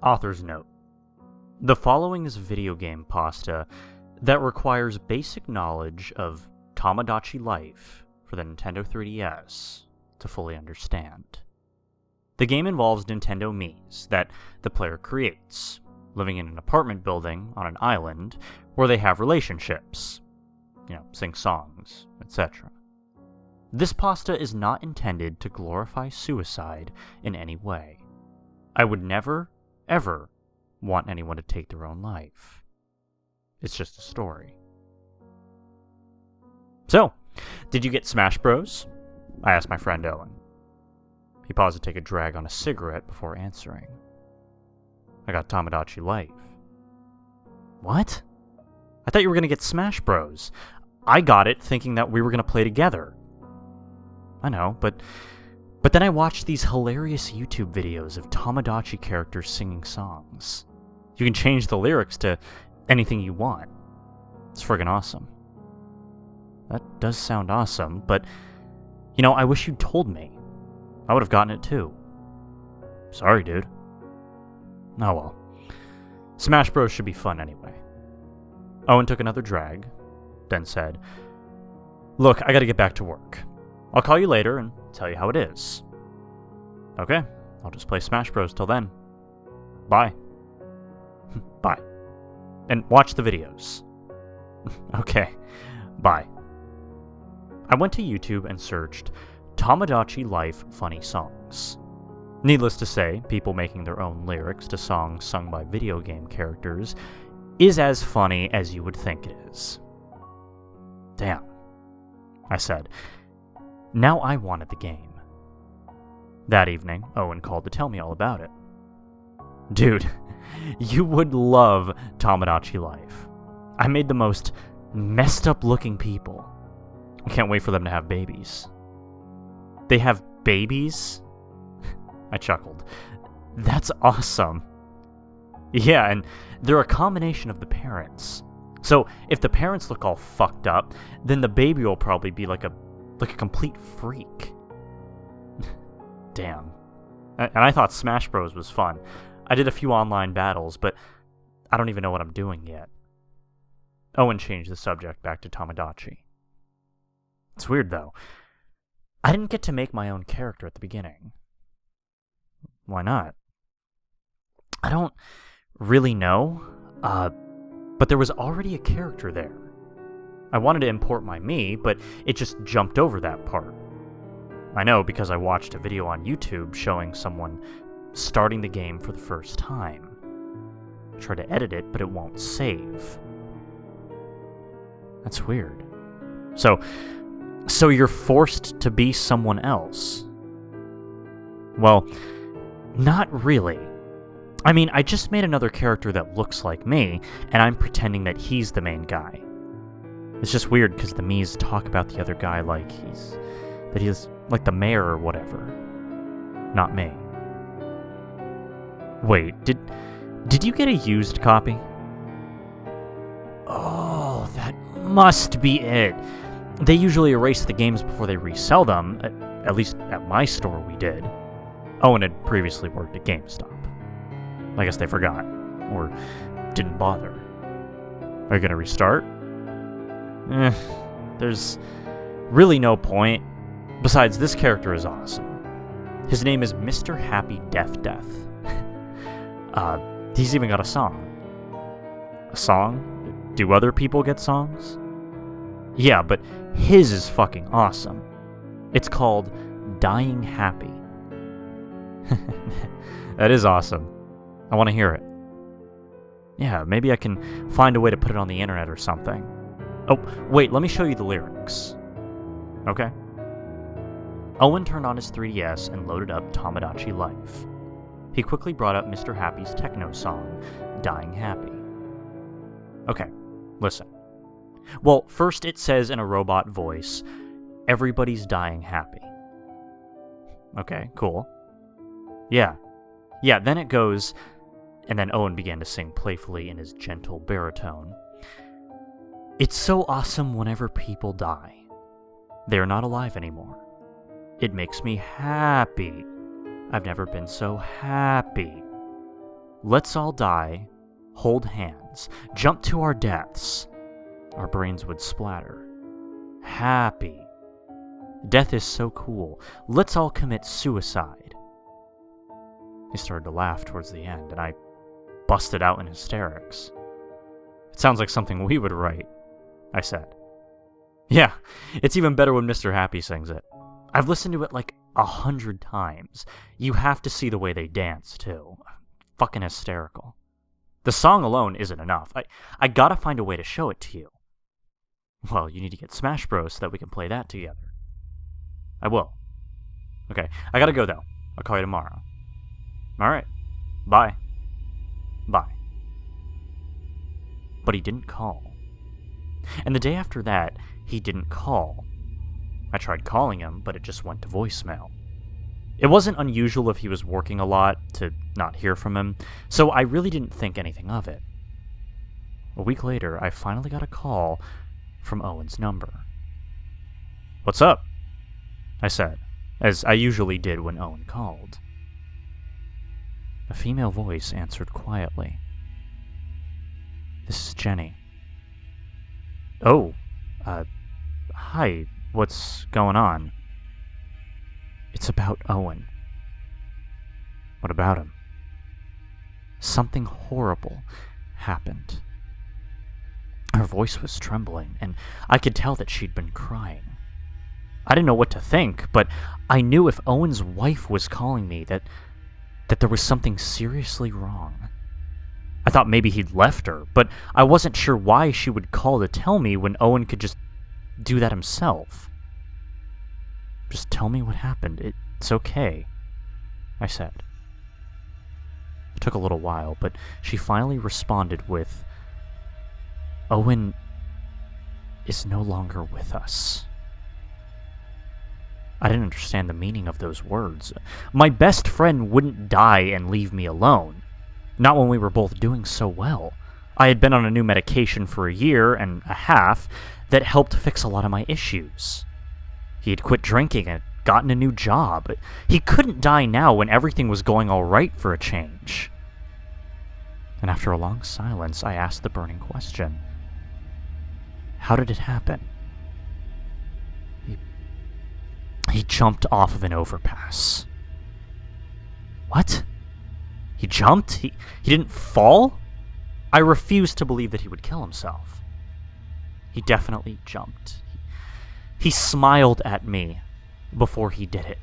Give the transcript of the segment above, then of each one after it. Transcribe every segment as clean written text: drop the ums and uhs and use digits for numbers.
Author's note. The following is video game pasta that requires basic knowledge of Tomodachi life for the Nintendo 3DS to fully understand. The game involves Nintendo Miis that the player creates, living in an apartment building on an island where they have relationships, sing songs, etc. This pasta is not intended to glorify suicide in any way. I would never, ever want anyone to take their own life. It's just a story. So, did you get Smash Bros? I asked my friend Owen. He paused to take a drag on a cigarette before answering. I got Tomodachi Life. What? I thought you were going to get Smash Bros. I got it thinking that we were going to play together. I know, but then I watched these hilarious YouTube videos of Tomodachi characters singing songs. You can change the lyrics to anything you want. It's friggin' awesome. That does sound awesome, but, I wish you'd told me. I would have gotten it too. Sorry, dude. Oh well. Smash Bros. Should be fun anyway. Owen took another drag, then said, "Look, I gotta get back to work. I'll call you later and tell you how it is." Okay, I'll just play Smash Bros. Till then. Bye. Bye. And watch the videos. Okay, bye. I went to YouTube and searched Tomodachi Life funny songs. Needless to say, people making their own lyrics to songs sung by video game characters is as funny as you would think it is. Damn, I said. Now I wanted the game. That evening, Owen called to tell me all about it. Dude, you would love Tomodachi Life. I made the most messed up looking people. I can't wait for them to have babies. They have babies? I chuckled. That's awesome. Yeah, and they're a combination of the parents. So if the parents look all fucked up, then the baby will probably be like a complete freak. Damn. And I thought Smash Bros. Was fun. I did a few online battles, but I don't even know what I'm doing yet. Owen changed the subject back to Tomodachi. It's weird, though. I didn't get to make my own character at the beginning. Why not? I don't really know, but there was already a character there. I wanted to import my Mii, but it just jumped over that part. I know because I watched a video on YouTube showing someone starting the game for the first time. I tried to edit it, but it won't save. That's weird. So you're forced to be someone else? Well, not really. I mean, I just made another character that looks like me, and I'm pretending that he's the main guy. It's just weird because the Miis talk about the other guy like he's like the mayor or whatever. Not me. Wait, did you get a used copy? Oh, that must be it. They usually erase the games before they resell them, at least at my store we did. Owen had previously worked at GameStop. I guess they forgot, or didn't bother. Are you gonna restart? There's really no point. Besides, this character is awesome. His name is Mr. Happy Death. He's even got a song. A song? Do other people get songs? Yeah, but his is fucking awesome. It's called Dying Happy. That is awesome. I want to hear it. Yeah, maybe I can find a way to put it on the internet or something. Oh, wait, let me show you the lyrics. Okay. Owen turned on his 3DS and loaded up Tomodachi Life. He quickly brought up Mr. Happy's techno song, Dying Happy. Okay, listen. Well, first it says in a robot voice, "Everybody's dying happy." Okay, cool. Yeah, then it goes, and then Owen began to sing playfully in his gentle baritone. "It's so awesome whenever people die. They're not alive anymore. It makes me happy. I've never been so happy. Let's all die, hold hands, jump to our deaths. Our brains would splatter. Happy. Death is so cool. Let's all commit suicide. He started to laugh towards the end, and I busted out in hysterics. It sounds like something we would write, I said. Yeah, it's even better when Mr. Happy sings it. I've listened to it like 100 times. You have to see the way they dance, too. Fucking hysterical. The song alone isn't enough. I gotta find a way to show it to you. Well, you need to get Smash Bros. So that we can play that together. I will. Okay, I gotta go though. I'll call you tomorrow. Alright. Bye. Bye. But he didn't call. And the day after that, he didn't call. I tried calling him, but it just went to voicemail. It wasn't unusual if he was working a lot to not hear from him, so I really didn't think anything of it. A week later, I finally got a call from Owen's number. "What's up?" I said, as I usually did when Owen called. A female voice answered quietly. "This is Jenny." "Oh, hi, what's going on?" "It's about Owen." "What about him?" "Something horrible happened." Her voice was trembling, and I could tell that she'd been crying. I didn't know what to think, but I knew if Owen's wife was calling me that there was something seriously wrong. I thought maybe he'd left her, but I wasn't sure why she would call to tell me when Owen could just do that himself. "Just tell me what happened. It's okay," I said. It took a little while, but she finally responded with, "Owen is no longer with us." I didn't understand the meaning of those words. My best friend wouldn't die and leave me alone. Not when we were both doing so well. I had been on a new medication for a year and a half that helped fix a lot of my issues. He had quit drinking and gotten a new job. He couldn't die now when everything was going all right for a change. And after a long silence, I asked the burning question. "How did it happen?" He jumped off of an overpass." "What? He jumped? He didn't fall?" I refused to believe that he would kill himself. "He definitely jumped. He smiled at me before he did it."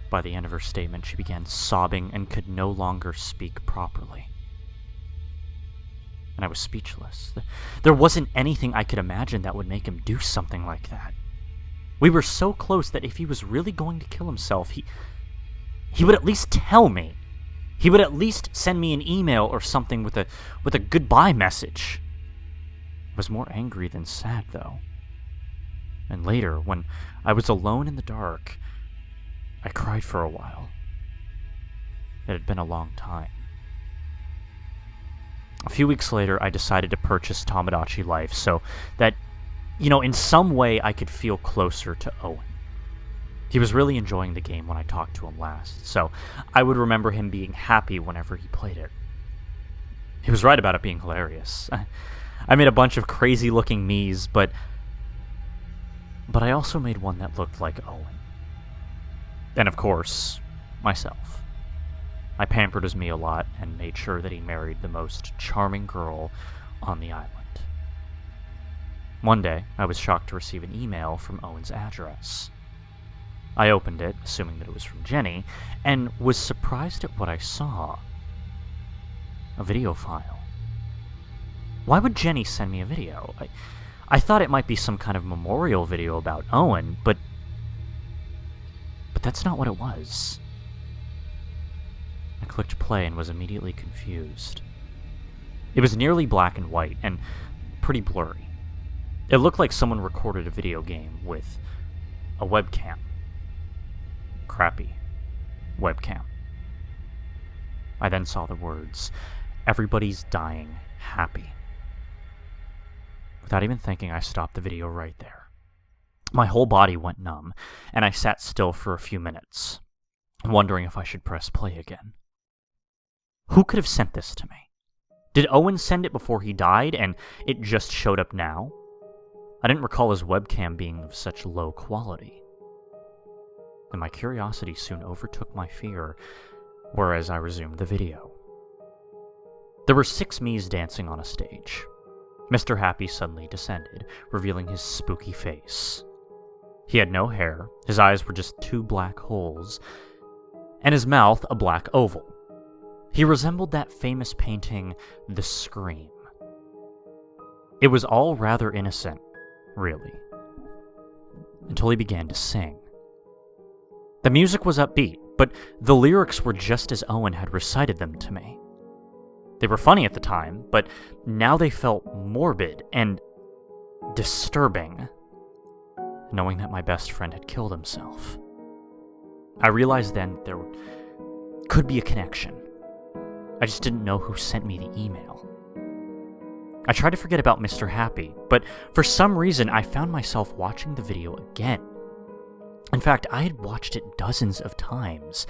By the end of her statement, she began sobbing and could no longer speak properly. And I was speechless. There wasn't anything I could imagine that would make him do something like that. We were so close that if he was really going to kill himself, he would at least tell me. He would at least send me an email or something with a goodbye message. I was more angry than sad, though. And later, when I was alone in the dark, I cried for a while. It had been a long time. A few weeks later, I decided to purchase Tomodachi Life so that, in some way I could feel closer to Owen. He was really enjoying the game when I talked to him last, so I would remember him being happy whenever he played it. He was right about it being hilarious. I made a bunch of crazy-looking me's, but I also made one that looked like Owen. And of course, myself. I pampered his me a lot and made sure that he married the most charming girl on the island. One day, I was shocked to receive an email from Owen's address. I opened it, assuming that it was from Jenny, and was surprised at what I saw. A video file. Why would Jenny send me a video? I thought it might be some kind of memorial video about Owen, but that's not what it was. I clicked play and was immediately confused. It was nearly black and white, and pretty blurry. It looked like someone recorded a video game with a webcam. Crappy webcam. I then saw the words, "Everybody's dying happy." Without even thinking, I stopped the video right there. My whole body went numb, and I sat still for a few minutes, wondering if I should press play again. Who could have sent this to me? Did Owen send it before he died and it just showed up now? I didn't recall his webcam being of such low quality. And my curiosity soon overtook my fear, whereas I resumed the video. There were 6 Miis dancing on a stage. Mr. Happy suddenly descended, revealing his spooky face. He had no hair, his eyes were just 2 black holes, and his mouth a black oval. He resembled that famous painting, The Scream. It was all rather innocent, really, until he began to sing. The music was upbeat, but the lyrics were just as Owen had recited them to me. They were funny at the time, but now they felt morbid and disturbing, knowing that my best friend had killed himself. I realized then there could be a connection. I just didn't know who sent me the email. I tried to forget about Mr. Happy, but for some reason I found myself watching the video again. In fact, I had watched it dozens of times,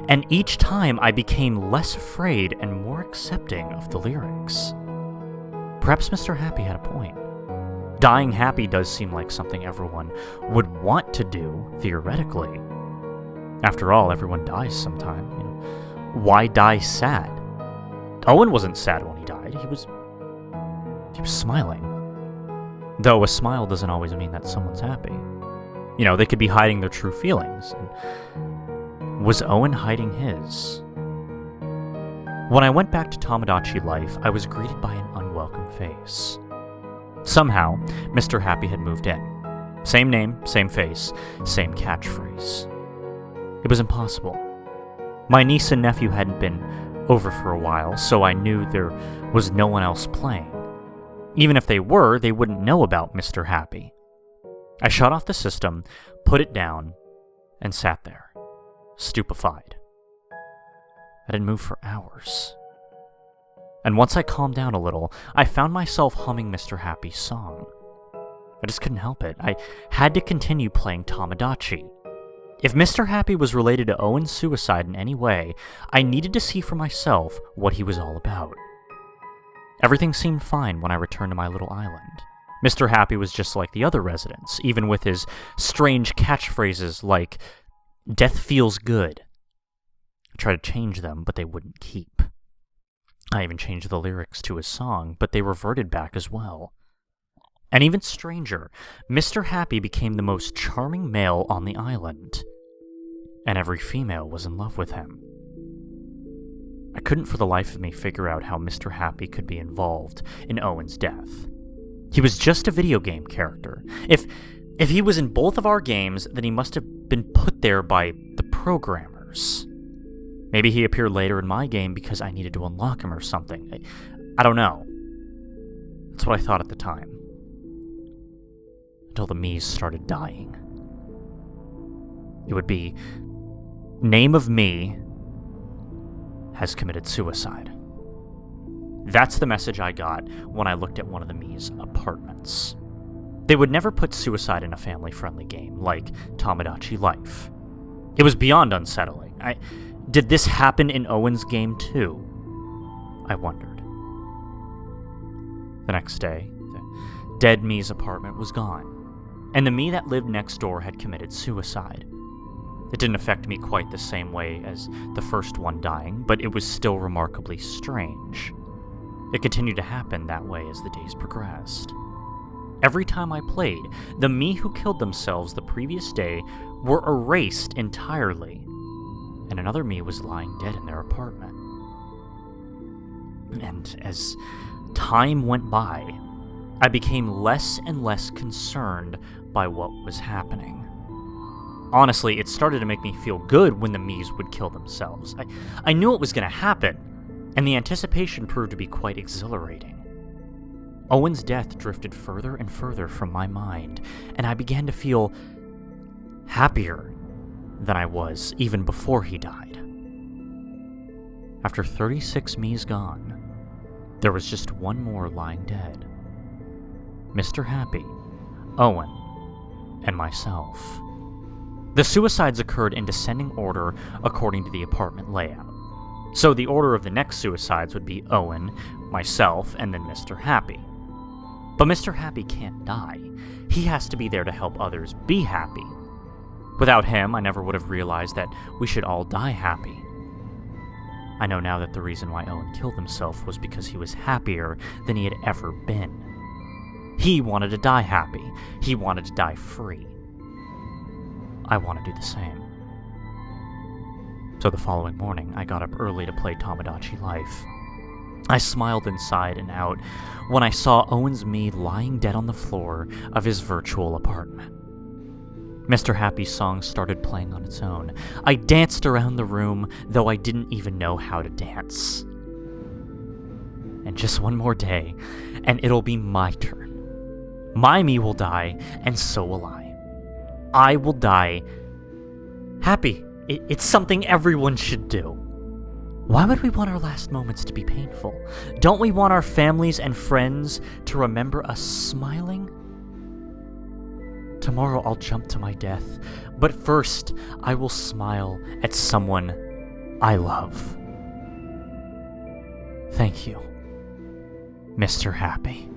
and each time I became less afraid and more accepting of the lyrics. Perhaps Mr. Happy had a point. Dying happy does seem like something everyone would want to do, theoretically. After all, everyone dies sometime. Why die sad? Owen wasn't sad when he died. He was smiling. Though a smile doesn't always mean that someone's happy. They could be hiding their true feelings. And was Owen hiding his? When I went back to Tomodachi life, I was greeted by an unwelcome face. Somehow, Mr. Happy had moved in. Same name, same face, same catchphrase. It was impossible. My niece and nephew hadn't been over for a while, so I knew there was no one else playing. Even if they were, they wouldn't know about Mr. Happy. I shut off the system, put it down, and sat there, stupefied. I didn't move for hours. And once I calmed down a little, I found myself humming Mr. Happy's song. I just couldn't help it. I had to continue playing Tomodachi. If Mr. Happy was related to Owen's suicide in any way, I needed to see for myself what he was all about. Everything seemed fine when I returned to my little island. Mr. Happy was just like the other residents, even with his strange catchphrases like, "Death feels good." I tried to change them, but they wouldn't keep. I even changed the lyrics to his song, but they reverted back as well. And even stranger, Mr. Happy became the most charming male on the island, and every female was in love with him. I couldn't for the life of me figure out how Mr. Happy could be involved in Owen's death. He was just a video game character. If he was in both of our games, then he must have been put there by the programmers. Maybe he appeared later in my game because I needed to unlock him or something. I don't know. That's what I thought at the time. Until the Miis started dying. It would be, name of me has committed suicide. That's the message I got when I looked at one of the Mii's apartments. They would never put suicide in a family-friendly game like Tomodachi Life. It was beyond unsettling. Did this happen in Owen's game too? I wondered. The next day, the dead Mii's apartment was gone, and the Mii that lived next door had committed suicide. It didn't affect me quite the same way as the first one dying, but it was still remarkably strange. It continued to happen that way as the days progressed. Every time I played, the Mii who killed themselves the previous day were erased entirely, and another Mii was lying dead in their apartment. And as time went by, I became less and less concerned by what was happening. Honestly, it started to make me feel good when the Miis would kill themselves. I knew it was going to happen, and the anticipation proved to be quite exhilarating. Owen's death drifted further and further from my mind, and I began to feel happier than I was even before he died. After 36 Miis gone, there was just one more lying dead. Mr. Happy, Owen, and myself. The suicides occurred in descending order according to the apartment layout. So the order of the next suicides would be Owen, myself, and then Mr. Happy. But Mr. Happy can't die. He has to be there to help others be happy. Without him, I never would have realized that we should all die happy. I know now that the reason why Owen killed himself was because he was happier than he had ever been. He wanted to die happy. He wanted to die free. I want to do the same. So the following morning, I got up early to play Tomodachi Life. I smiled inside and out when I saw Owen's me lying dead on the floor of his virtual apartment. Mr. Happy's song started playing on its own. I danced around the room, though I didn't even know how to dance. And just one more day, and it'll be my turn. My me will die, and so will I. I will die happy. It's something everyone should do. Why would we want our last moments to be painful? Don't we want our families and friends to remember us smiling? Tomorrow I'll jump to my death, but first I will smile at someone I love. Thank you, Mr. Happy.